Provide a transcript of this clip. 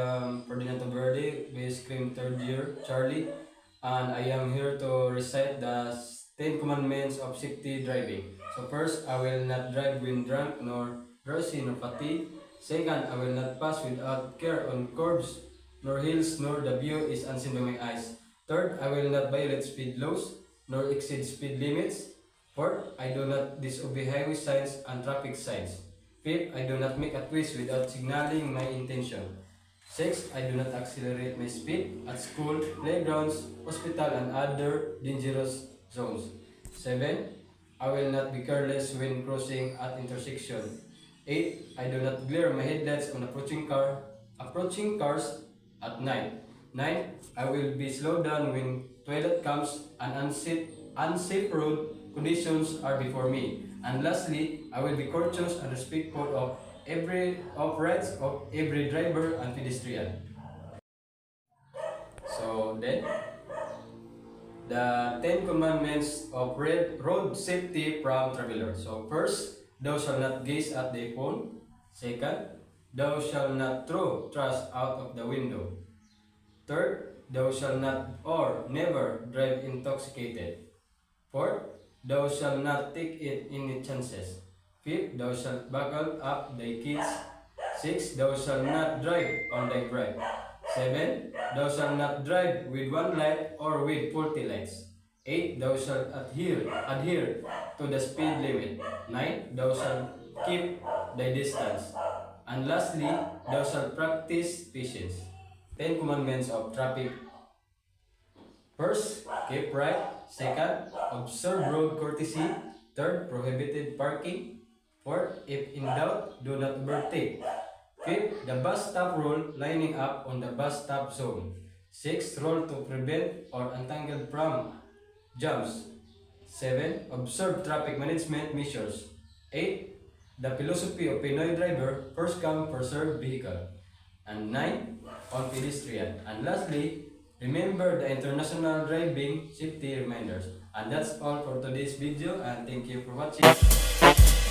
am Ferdinando Verde, base cream third year, Charlie, and I am here to recite the 10 commandments of safety driving. So first, I will not drive when drunk, nor drowsy, nor fatigued. Second, I will not pass without care on curbs, nor hills, nor the view is unseen by my eyes. Third, I will not violate speed laws, nor exceed speed limits. Fourth, I do not disobey highway signs and traffic signs. Fifth, I do not make a twist without signaling my intention. Sixth, I do not accelerate my speed at school, playgrounds, hospital, and other dangerous zones. 7. I will not be careless when crossing at intersection. 8. I do not glare my headlights on approaching cars at night. 9. I will be slowed down when toilet comes and unsafe road conditions are before me. And lastly, I will be courteous and respectful of rights of every driver and pedestrian. So then, the 10 commandments of road safety from traveler. So first, thou shalt not gaze at thy phone. Second, thou shalt not throw trash out of the window. Third, thou shalt not or never drive intoxicated. Fourth, thou shalt not take it any chances. Fifth, thou shalt buckle up thy keys. Sixth, thou shalt not drive on thy bride. 7. Thou shalt not drive with one light or with 40 lights. 8. Thou shalt adhere to the speed limit. 9. Thou shalt keep thy distance. And lastly, thou shalt practice patience. 10 commandments of traffic. First, keep right. Second, observe road courtesy. Third, prohibited parking. Fourth, if in doubt, do not overtake. Fifth, the bus stop rule, lining up on the bus stop zone. Sixth, rule to prevent or untangle from jams. 7. Observe traffic management measures. 8. The philosophy of Pinoy driver, first come, first served vehicle. And 9. On pedestrian. And lastly, remember the international driving safety reminders. And that's all for today's video, and thank you for watching.